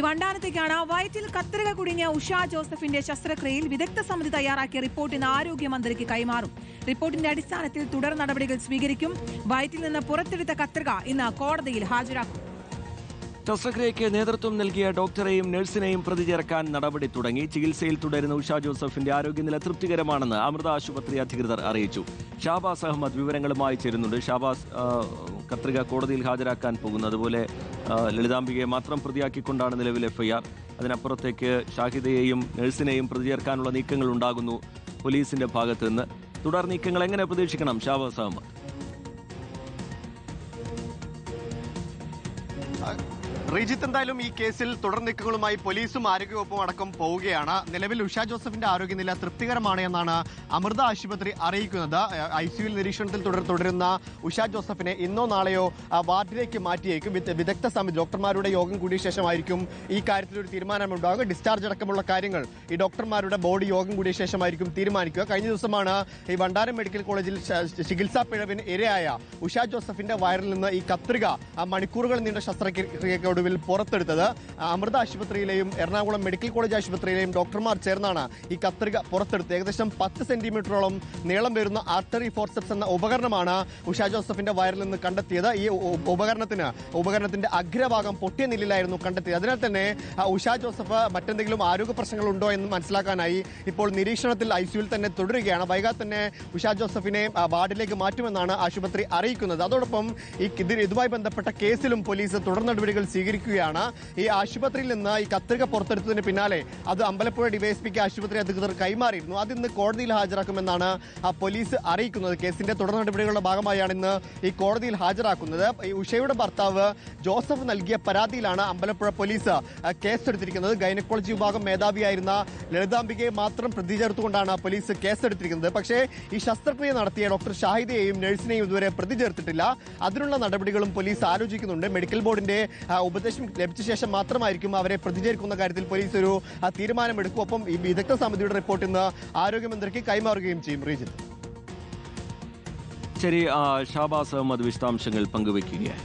വണ്ടാനത്തേക്കാണ്. വയറ്റിൽ കത്രിക കുടുങ്ങിയ ഉഷ ജോസഫിന്റെ ശസ്ത്രക്രിയയിൽ വിദഗ്ധ സമിതി തയ്യാറാക്കിയ റിപ്പോർട്ട് ഇന്ന് ആരോഗ്യമന്ത്രിക്ക് കൈമാറും. റിപ്പോർട്ടിന്റെ അടിസ്ഥാനത്തിൽ തുടർ നടപടികൾ സ്വീകരിക്കും. വയറ്റിൽ നിന്ന് പുറത്തെടുത്ത കത്രിക ഇന്ന് കോടതിയിൽ ഹാജരാക്കും. ശസ്ത്രക്രിയയ്ക്ക് നേതൃത്വം നൽകിയ ഡോക്ടറെയും നഴ്സിനെയും പ്രതി ചേർക്കാൻ നടപടി തുടങ്ങി. ചികിത്സയിൽ തുടരുന്ന ഉഷ ജോസഫിന്റെ ആരോഗ്യനില തൃപ്തികരമാണെന്ന് അമൃത ആശുപത്രി അധികൃതർ അറിയിച്ചു. ഷാബാസ് അഹമ്മദ് വിവരങ്ങളുമായി ചേരുന്നുണ്ട്. ഷാബാസ്, കത്രിക കോടതിയിൽ ഹാജരാക്കാൻ പോകുന്നു. അതുപോലെ ലളിതാംബികയെ മാത്രം പ്രതിയാക്കിക്കൊണ്ടാണ് നിലവിൽ എഫ്ഐആർ. അതിനപ്പുറത്തേക്ക് ഷാഹിദയെയും നഴ്സിനെയും പ്രതി ചേർക്കാനുള്ള നീക്കങ്ങൾ ഉണ്ടാകുന്നു പോലീസിന്റെ ഭാഗത്ത് നിന്ന്. തുടർ നീക്കങ്ങൾ എങ്ങനെ പ്രതീക്ഷിക്കണം ഷാബാസ് അഹമ്മദ്? റീജിത്ത്, എന്തായാലും ഈ കേസിൽ തുടർ നീക്കങ്ങളുമായി പോലീസും ആരോഗ്യവകുപ്പും അടക്കം പോവുകയാണ്. നിലവിൽ ഉഷ ജോസഫിന്റെ ആരോഗ്യനില തൃപ്തികരമാണ് എന്നാണ് അമൃത ആശുപത്രി അറിയിക്കുന്നത്. ICUവിൽ നിരീക്ഷണത്തിൽ തുടരുന്ന ഉഷ ജോസഫിനെ ഇന്നോ നാളെയോ വാർഡിലേക്ക് മാറ്റിയേക്കും. വിദഗ്ധ സമിതി ഡോക്ടർമാരുടെ യോഗം കൂടിയ ശേഷമായിരിക്കും ഈ കാര്യത്തിൽ ഒരു തീരുമാനമുണ്ടാകുക. ഡിസ്ചാർജ് അടക്കമുള്ള കാര്യങ്ങൾ ഈ ഡോക്ടർമാരുടെ ബോർഡ് യോഗം കൂടിയ ശേഷമായിരിക്കും തീരുമാനിക്കുക. കഴിഞ്ഞ ദിവസമാണ് ഈ വണ്ടാനം മെഡിക്കൽ കോളേജിൽ ചികിത്സാ പിഴവിന് ഇരയായ ഉഷ ജോസഫിന്റെ വയറിൽ നിന്ന് ഈ കത്രിക മണിക്കൂറുകൾ നീണ്ട ശസ്ത്രക്രിയയ്ക്ക് ഒടുവിൽ പുറത്തെടുത്തത്. അമൃത ആശുപത്രിയിലെയും എറണാകുളം മെഡിക്കൽ കോളേജ് ആശുപത്രിയിലെയും ഡോക്ടർമാർ ചേർന്നാണ് ഈ കത്രിക പുറത്തെടുത്തത്. ഏകദേശം 10 സെന്റിമീറ്ററോളം നീളം വരുന്ന ആർട്ടറി ഫോർസെപ്സ് എന്ന ഉപകരണമാണ് ഉഷ ജോസഫിന്റെ വയറിൽ നിന്ന് കണ്ടെത്തിയത്. ഈ ഉപകരണത്തിന്റെ അഗ്രഭാഗം പൊട്ടിയ നിലയിലായിരുന്നു കണ്ടെത്തിയത്. അതിനാൽ തന്നെ ഉഷ ജോസഫ് മറ്റെന്തെങ്കിലും ആരോഗ്യ പ്രശ്നങ്ങളുണ്ടോ എന്ന് മനസ്സിലാക്കാനായി ഇപ്പോൾ നിരീക്ഷണത്തിൽ ICUവിൽ തന്നെ തുടരുകയാണ്. വൈകാതെ തന്നെ ഉഷ ജോസഫിനെ വാർഡിലേക്ക് മാറ്റുമെന്നാണ് ആശുപത്രി അറിയിക്കുന്നത്. അതോടൊപ്പം ഇതുമായി ബന്ധപ്പെട്ട കേസിലും പോലീസ് തുടർ നടപടികൾ സ്വീകരിക്കുകയാണ്. ഈ ആശുപത്രിയിൽ നിന്ന് ഈ കത്രിക പുറത്തെടുത്തതിന് പിന്നാലെ അത് അമ്പലപ്പുഴ ഡിവൈഎസ്പിക്ക് ആശുപത്രി അധികൃതർ കൈമാറിയിരുന്നു. അതിന്ന് കോടതിയിൽ ഹാജരാക്കുമെന്നാണ് പോലീസ് അറിയിക്കുന്നത്. കേസിന്റെ തുടർ നടപടികളുടെ ഭാഗമായാണ് ഇന്ന് ഈ കോടതിയിൽ ഹാജരാക്കുന്നത്. ഈ ഉഷയുടെ ഭർത്താവ് ജോസഫ് നൽകിയ പരാതിയിലാണ് അമ്പലപ്പുഴ പോലീസ് കേസെടുത്തിരിക്കുന്നത്. ഗൈനക്കോളജി വിഭാഗം മേധാവിയായിരുന്ന ലളിതാംബികയെ മാത്രം പ്രതി ചേർത്തുകൊണ്ടാണ് പോലീസ് കേസെടുത്തിരിക്കുന്നത്. പക്ഷേ ഈ ശസ്ത്രക്രിയ നടത്തിയ ഡോക്ടർ ഷാഹിദയെയും നഴ്സിനെയും ഇതുവരെ പ്രതി ചേർത്തിട്ടില്ല. അതിനുള്ള നടപടികളും പോലീസ് ആലോചിക്കുന്നുണ്ട്. മെഡിക്കൽ ബോർഡിന്റെ ഉപദേശം ലഭിച്ച ശേഷം മാത്രമായിരിക്കും അവരെ പ്രതിചേർക്കുന്ന കാര്യത്തിൽ പോലീസ് ഒരു തീരുമാനമെടുക്കും. ഒപ്പം ഈ വിദഗ്ധ സമിതിയുടെ റിപ്പോർട്ട് ഇന്ന് ആരോഗ്യമന്ത്രിക്ക് കൈമാറുകയും ചെയ്യും. റീജിത്ത്, ശരി, ഷാബാസ് അഹമ്മദ് വിശദാംശങ്ങൾ പങ്കുവയ്ക്കുകയാണ്.